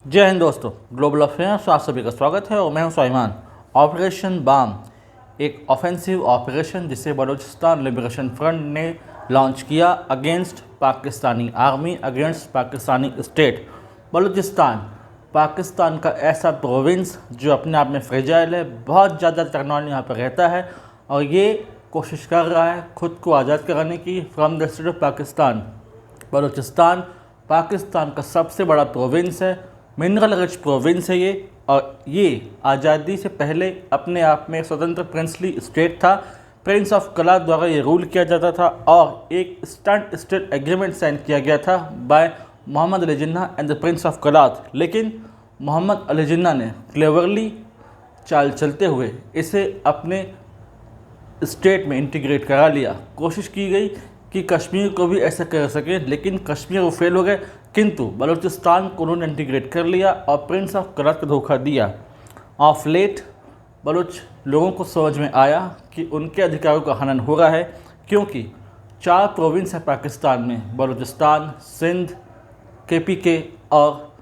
जय हिंद दोस्तों, global affairs में आप सभी का स्वागत है और मैं हूं स्वाभिमान। ऑपरेशन बाम एक ऑफेंसिव ऑपरेशन जिसे बलूचिस्तान लिबरेशन फ्रंट ने लॉन्च किया against Pakistani army, against Pakistani state. Balochistan Pakistan का ऐसा प्रोविंस जो अपने आप में फ्रेजाइल है, बहुत ज़्यादा टेक्नोलॉजी यहाँ पर रहता है और ये कोशिश कर रहा है खुद को आज़ाद कराने की from the state of Pakistan. Balochistan Pakistan का सबसे बड़ा प्रोविंस है, मिनरल रिच प्रोविंस है ये, और ये आज़ादी से पहले अपने आप में स्वतंत्र प्रिंसली स्टेट था। प्रिंस ऑफ कलात द्वारा ये रूल किया जाता था और एक स्टैंड स्टेट एग्रीमेंट साइन किया गया था by Mohammad Ali Jinnah and the prince of Kalat. लेकिन मोहम्मद अली जिन्ना ने क्लेवरली चाल चलते हुए इसे अपने स्टेट में इंटीग्रेट करा लिया। कोशिश की गई कि कश्मीर को भी ऐसा कर सके, लेकिन कश्मीर वो फेल हो गए, किंतु बलूचिस्तान को उन्होंने इंटीग्रेट कर लिया और प्रिंस ऑफ कलात को धोखा दिया। ऑफ लेट बलूच लोगों को समझ में आया कि उनके अधिकारों का हनन हो रहा है, क्योंकि 4 प्रोविंस है पाकिस्तान में, बलूचिस्तान, सिंध, KPK और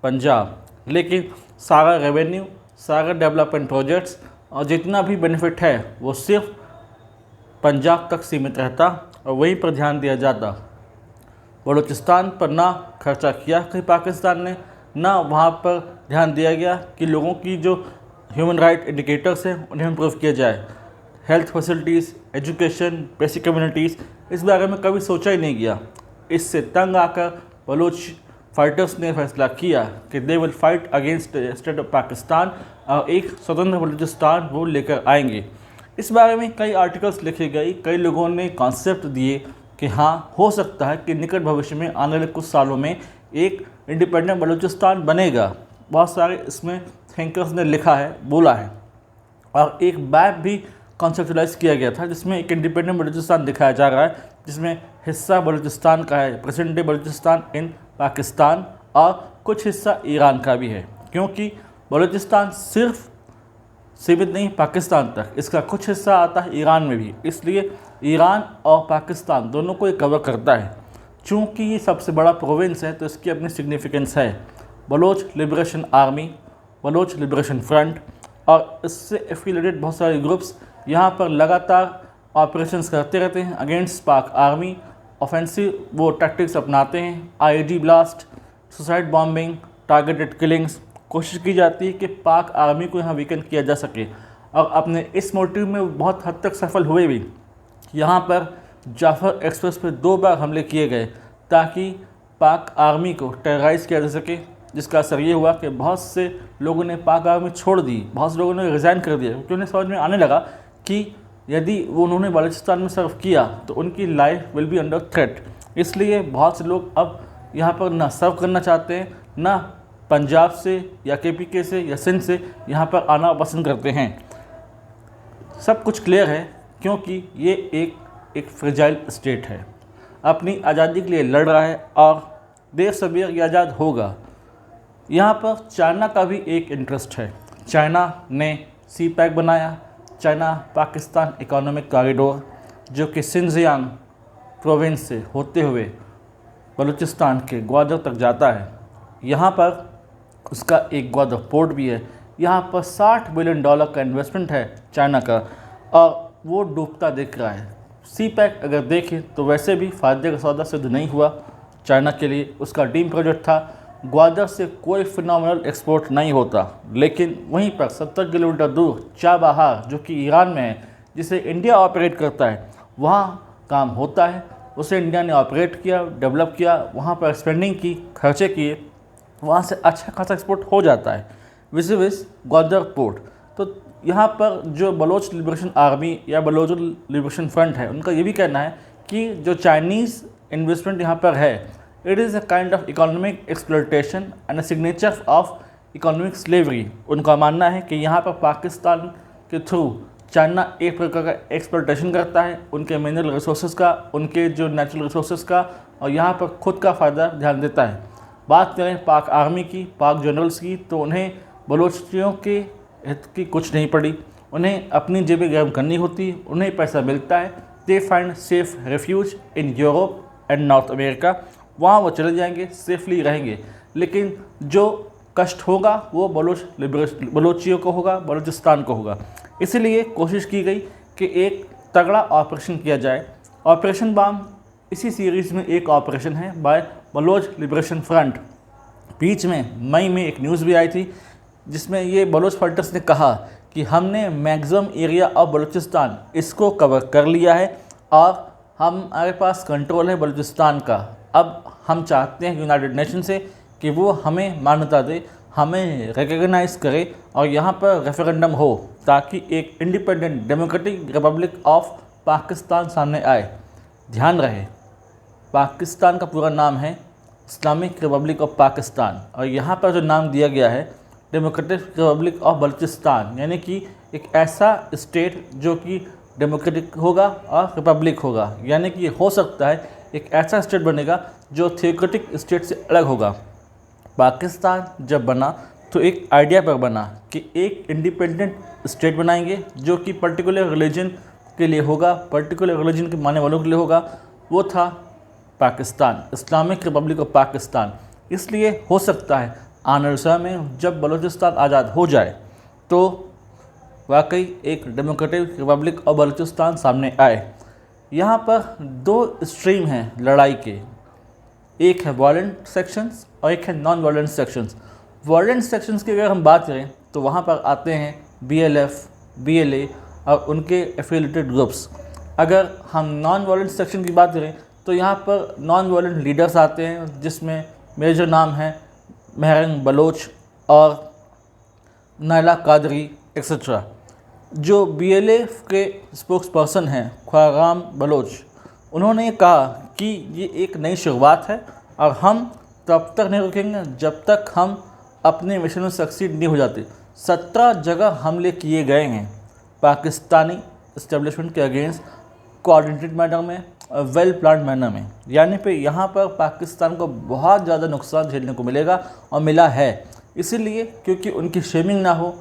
पंजाब। लेकिन सारा रेवेन्यू, सारा डेवलपमेंट प्रोजेक्ट्स और जितना भी बेनिफिट है वो सिर्फ पंजाब तक सीमित रहता और वहीं पर ध्यान दिया जाता। बलूचिस्तान पर ना खर्चा किया कि पाकिस्तान ने, ना वहाँ पर ध्यान दिया गया कि लोगों की जो ह्यूमन राइट इंडिकेटर्स हैं उन्हें इम्प्रूव किया जाए। Health facilities, education, basic communities, इस बारे में कभी सोचा ही नहीं गया। इससे तंग आकर बलूच फाइटर्स ने फैसला किया कि they will fight against state of Pakistan और एक स्वतंत्र बलूचिस्तान वो लेकर आएंगे। इस बारे में कई आर्टिकल्स लिखे गए, कई लोगों ने कॉन्सेप्ट दिए कि हाँ, हो सकता है कि निकट भविष्य में आने वाले कुछ सालों में एक इंडिपेंडेंट बलूचिस्तान बनेगा। बहुत सारे इसमें थिंकर्स ने लिखा है, बोला है, और एक मैप भी कॉन्सेप्चुलाइज किया गया था जिसमें एक इंडिपेंडेंट बलूचिस्तान दिखाया जा रहा है, जिसमें हिस्सा बलूचिस्तान का है, प्रेजेंट डे बलूचिस्तान इन पाकिस्तान, और कुछ हिस्सा ईरान का भी है, क्योंकि बलूचिस्तान सिर्फ सीमित नहीं पाकिस्तान तक, इसका कुछ हिस्सा आता है ईरान में भी, इसलिए ईरान और पाकिस्तान दोनों को ये कवर करता है। चूँकि ये सबसे बड़ा प्रोविंस है तो इसकी अपनी सिग्निफिकेंस है। Baloch Liberation Army, Baloch Liberation Front और इससे एफिलेटेड बहुत सारे ग्रुप्स यहाँ पर लगातार ऑपरेशंस करते रहते हैं अगेंस्ट पाक आर्मी। ऑफेंसिव वो टैक्टिक्स अपनाते हैं, IED blast, suicide bombing, targeted killings. कोशिश की जाती है कि पाक आर्मी को यहाँ वीकन किया जा सके, और अपने इस मोटिव में बहुत हद तक सफल हुए भी। यहाँ पर जाफर एक्सप्रेस पे 2 बार हमले किए गए ताकि पाक आर्मी को टेरराइज़ किया जा सके, जिसका असर ये हुआ कि बहुत से लोगों ने पाक आर्मी छोड़ दी, बहुत से लोगों ने रिज़ाइन कर दिया, क्योंकि उन्हें समझ में आने लगा कि यदि वो उन्होंने बलूचिस्तान में सर्व किया तो उनकी life will be under threat. इसलिए बहुत से लोग अब यहाँ पर ना सर्व करना चाहते हैं, ना पंजाब से या KPK से या सिंध से यहाँ पर आना पसंद करते हैं। सब कुछ क्लियर है, क्योंकि ये एक फ्रेजाइल स्टेट है, अपनी आज़ादी के लिए लड़ रहा है और देर सबेर ये आज़ाद होगा। यहाँ पर चाइना का भी एक इंटरेस्ट है। चाइना ने CPEC बनाया, चाइना पाकिस्तान इकोनॉमिक कॉरिडोर, जो कि सिंजियांग प्रोविंस से होते हुए बलूचिस्तान के ग्वादर तक जाता है। यहाँ पर उसका एक ग्वादर पोर्ट भी है। यहाँ पर $60 बिलियन का इन्वेस्टमेंट है चाइना का, और वो डूबता दिख रहा है। CPEC अगर देखें तो वैसे भी फ़ायदे का सौदा सिद्ध नहीं हुआ चाइना के लिए। उसका ड्रीम प्रोजेक्ट था, ग्वादर से कोई फिनोमिनल एक्सपोर्ट नहीं होता, लेकिन वहीं पर 70 किलोमीटर दूर चाबहार, जो कि ईरान में है, जिसे इंडिया ऑपरेट करता है, वहाँ काम होता है। उसे इंडिया ने ऑपरेट किया, डेवलप किया, वहाँ पर स्पेंडिंग की, खर्चे किए, वहाँ से अच्छा खासा एक्सपोर्ट हो जाता है विस ग्वादर पोर्ट। तो यहाँ पर जो बलोच लिबरेशन आर्मी या बलोच लिबरेशन फ्रंट है, उनका ये भी कहना है कि जो चाइनीज़ इन्वेस्टमेंट यहाँ पर है, it is a kind of economic exploitation and a signature of economic slavery. उनका मानना है कि यहाँ पर पाकिस्तान के थ्रू चाइना एक प्रकार का एक्सप्लॉयटेशन करता है उनके मिनरल रिसोर्सेज का, उनके जो नेचुरल रिसोर्सेज का, और यहाँ पर खुद का फ़ायदा ध्यान देता है। बात करें पाक आर्मी की, पाक जनरल्स की, तो उन्हें बलोचियों के हित की कुछ नहीं पड़ी। उन्हें अपनी जेबें गर्म करनी होती, उन्हें पैसा मिलता है, they find safe refuge in Europe and north America, वहाँ वो चले जाएंगे, सेफली रहेंगे। लेकिन जो कष्ट होगा वो बलोचियों को होगा, बलूचिस्तान को होगा। इसीलिए कोशिश की गई कि एक तगड़ा ऑपरेशन किया जाए। ऑपरेशन बाम इसी सीरीज़ में एक ऑपरेशन है बाय बलोच लिबरेशन फ्रंट। बीच में मई में एक न्यूज़ भी आई थी जिसमें ये बलोच फाइटर्स ने कहा कि हमने मैक्सिमम एरिया ऑफ बलूचिस्तान इसको कवर कर लिया है और हमारे पास कंट्रोल है बलूचिस्तान का। अब हम चाहते हैं यूनाइटेड नेशन से कि वो हमें मान्यता दे, हमें रिकग्नाइज़ करे और यहाँ पर रेफरेंडम हो ताकि एक independent democratic Republic of Pakistan सामने आए। ध्यान रहे, पाकिस्तान का पूरा नाम है इस्लामिक रिपब्लिक ऑफ पाकिस्तान और यहाँ पर जो नाम दिया गया है डेमोक्रेटिक रिपब्लिक ऑफ बलूचिस्तान, यानी कि एक ऐसा स्टेट जो कि डेमोक्रेटिक होगा और रिपब्लिक होगा, यानी कि हो सकता है एक ऐसा स्टेट बनेगा जो थियोक्रेटिक स्टेट से अलग होगा। पाकिस्तान जब बना तो एक आइडिया पर बना कि एक इंडिपेंडेंट स्टेट बनाएंगे जो कि पर्टिकुलर रिलीजन के लिए होगा, पर्टिकुलर रिलीजन के मानने वालों के लिए होगा। वो था Pakistan, Islamic Republic of Pakistan. इसलिए हो सकता है आने वाले समय में जब बलूचिस्तान आज़ाद हो जाए तो वाकई एक डेमोक्रेटिक रिपब्लिक ऑफ बलूचिस्तान सामने आए। यहाँ पर दो स्ट्रीम हैं लड़ाई के, एक है वायलेंट सेक्शंस और एक है non violent sections. Violent sections की अगर हम बात करें तो वहाँ पर आते हैं BLF, BLA और उनके एफिलिएटेड ग्रुप्स। अगर हम नॉन वायलेंट सेक्शन की बात करें तो यहाँ पर नॉन वायलेंट लीडर्स आते हैं जिसमें मेजर नाम है महरंग बलोच और नायला कादरी एक्सेट्रा। जो BLA के स्पोक्स पर्सन हैं ख्वाराम बलोच, उन्होंने कहा कि ये एक नई शुरुआत है और हम तब तक नहीं रुकेंगे जब तक हम अपने मिशन में सक्सीड नहीं हो जाते। 17 जगह हमले किए गए हैं पाकिस्तानी इस्टेब्लिशमेंट के अगेंस्ट कोऑर्डिनेटेड मैनर में, वेल प्लान्ड मैनर में, यानी पे यहाँ पर पाकिस्तान को बहुत ज़्यादा नुकसान झेलने को मिलेगा और मिला है। इसीलिए क्योंकि उनकी शेमिंग ना हो,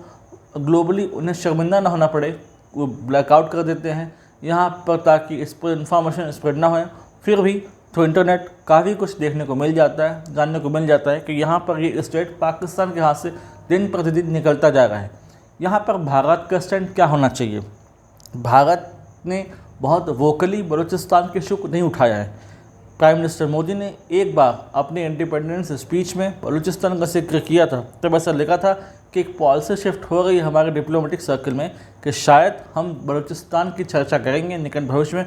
ग्लोबली उन्हें शर्मिंदा ना होना पड़े, वो ब्लैकआउट कर देते हैं यहाँ पर ताकि इस पर इंफॉर्मेशन स्प्रेड ना हो। फिर भी थ्रू इंटरनेट काफ़ी कुछ देखने को मिल जाता है, जानने को मिल जाता है कि यहाँ पर ये स्टेट पाकिस्तान के हाथ से दिन प्रतिदिन निकलता जा रहा है। यहाँ पर भारत का स्टैंड क्या होना चाहिए? भारत ने बहुत वोकली बलूचिस्तान के इशू को नहीं उठाया है। प्राइम मिनिस्टर मोदी ने एक बार अपने इंडिपेंडेंस स्पीच में बलूचिस्तान का जिक्र किया था, तब ऐसा लिखा था कि एक पॉलिसी शिफ्ट हो रही है हमारे डिप्लोमेटिक सर्कल में कि शायद हम बलूचिस्तान की चर्चा करेंगे निकट भविष्य में।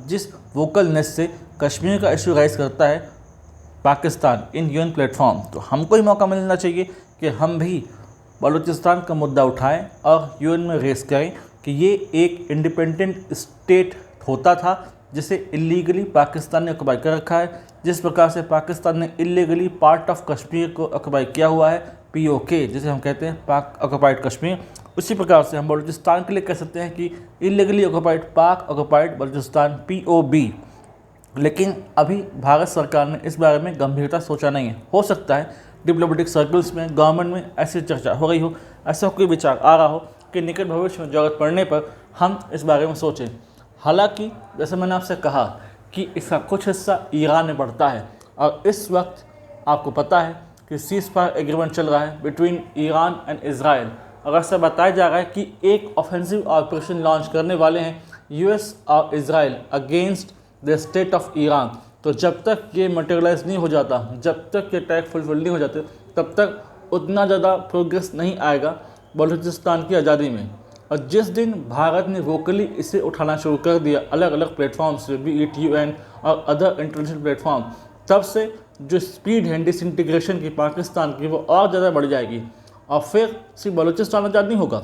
जिस वोकलनेस से कश्मीर का इशू राइज करता है पाकिस्तान इन UN प्लेटफॉर्म, तो हमको ही मौका मिलना चाहिए कि हम भी बलूचिस्तान का मुद्दा उठाएं और UN में रेस करें कि ये एक इंडिपेंडेंट स्टेट होता था जिसे इलीगली पाकिस्तान ने ऑक्युपाई कर रखा है। जिस प्रकार से पाकिस्तान ने इलीगली पार्ट ऑफ कश्मीर को ऑक्युपाई किया हुआ है, POK जिसे हम कहते हैं पाक ऑक्युपाइड कश्मीर, उसी प्रकार से हम बलूचिस्तान के लिए कह सकते हैं कि इलीगली ऑक्युपाइड पाक ऑक्युपाइड बलूचिस्तान POB। लेकिन अभी भारत सरकार ने इस बारे में गंभीरता सोचा नहीं है। हो सकता है डिप्लोमेटिक सर्कल्स में, गवर्नमेंट में ऐसी चर्चा हो रही हो, ऐसा कोई विचार आ रहा हो कि निकट भविष्य में ज़रूरत पड़ने पर हम इस बारे में सोचें। हालांकि जैसे मैंने आपसे कहा कि इसका कुछ हिस्सा ईरान में पड़ता है और इस वक्त आपको पता है कि सीज फायर एग्रीमेंट चल रहा है बिटवीन ईरान एंड इजराइल। और ऐसा बताया जा रहा है कि एक ऑफेंसिव ऑपरेशन लॉन्च करने वाले हैं US और Israel against the state of Iran. तो जब तक ये मटेरियलाइज नहीं हो जाता, जब तक ये टैग फुलफिल नहीं हो जाते, तब तक उतना ज़्यादा प्रोग्रेस नहीं आएगा बलूचिस्तान की आज़ादी में। और जिस दिन भारत ने वोकली इसे उठाना शुरू कर दिया अलग अलग प्लेटफॉर्म से, बी इट UN और अदर इंटरनेशनल प्लेटफॉर्म, तब से जो स्पीड है डिसइंटीग्रेशन की पाकिस्तान की वो और ज़्यादा बढ़ जाएगी। और फिर सिर्फ बलूचिस्तान आज़ाद नहीं होगा,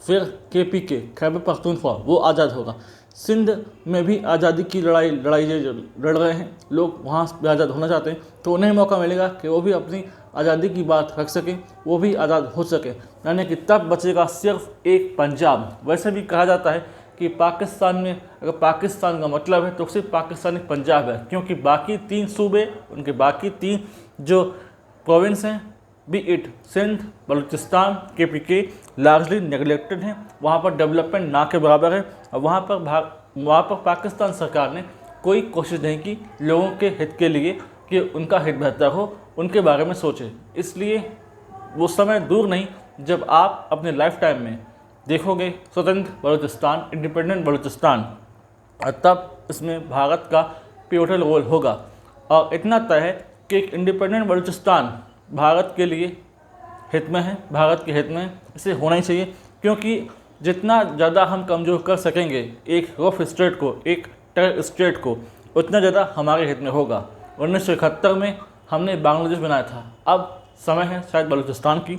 फिर KPK खैबर पख्तूनख्वा वो आज़ाद होगा। सिंध में भी आज़ादी की लड़ाई लड़ रहे हैं लोग, वहाँ भी आज़ाद होना चाहते हैं, तो उन्हें मौका मिलेगा कि वो भी अपनी आज़ादी की बात रख सकें, वो भी आज़ाद हो सके। यानी कि तब बचेगा सिर्फ एक पंजाब। वैसे भी कहा जाता है कि पाकिस्तान में अगर पाकिस्तान का मतलब है तो सिर्फ पाकिस्तान एक पंजाब है, क्योंकि बाकी 3 सूबे, उनके बाकी 3 जो प्रोविंस हैं, be it Sindh, Balochistan, KPK, largely neglected हैं। वहाँ पर डेवलपमेंट ना के बराबर है और वहाँ पर पाकिस्तान सरकार ने कोई कोशिश नहीं की लोगों के हित के लिए कि उनका हित बेहतर हो उनके बारे में सोचें। इसलिए वो समय दूर नहीं जब आप अपने लाइफ टाइम में देखोगे स्वतंत्र बलूचिस्तान, इंडिपेंडेंट बलूचिस्तान, और तब इसमें भारत का पिवटल रोल होगा। और इतना तय है कि एक इंडिपेंडेंट बलूचिस्तान भारत के लिए हित में है, भारत के हित में इसे होना ही चाहिए, क्योंकि जितना ज़्यादा हम कमज़ोर कर सकेंगे एक रफ स्टेट को, एक टेरर स्टेट को, उतना ज़्यादा हमारे हित में होगा। 1971 में हमने बांग्लादेश बनाया था, अब समय है शायद बलूचिस्तान की।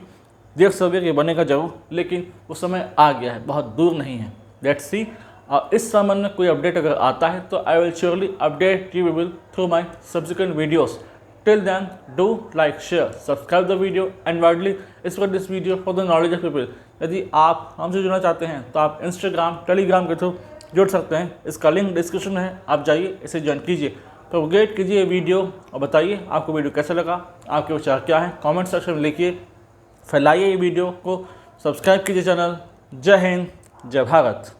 देर सवेर ये बनेगा जरूर, लेकिन वो समय आ गया है, बहुत दूर नहीं है। Let's see. और इस संबंध में कोई अपडेट अगर आता है तो I will surely update you people through my subsequent videos. Till then, do like, share, subscribe the video and widely spread this video for the knowledge of people। यदि आप हमसे जुड़ना चाहते हैं तो आप इंस्टाग्राम, टेलीग्राम के थ्रू जुड़ सकते हैं। इसका लिंक डिस्क्रिप्शन में है, आप जाइए, इसे ज्वाइन कीजिए। प्रोपगेट कीजिए वीडियो और बताइए आपको वीडियो कैसा लगा, आपके विचार क्या हैं, कमेंट सेक्शन में लिखिए। फैलाइए ये वीडियो को, सब्सक्राइब कीजिए चैनल। जय हिंद, जय भारत।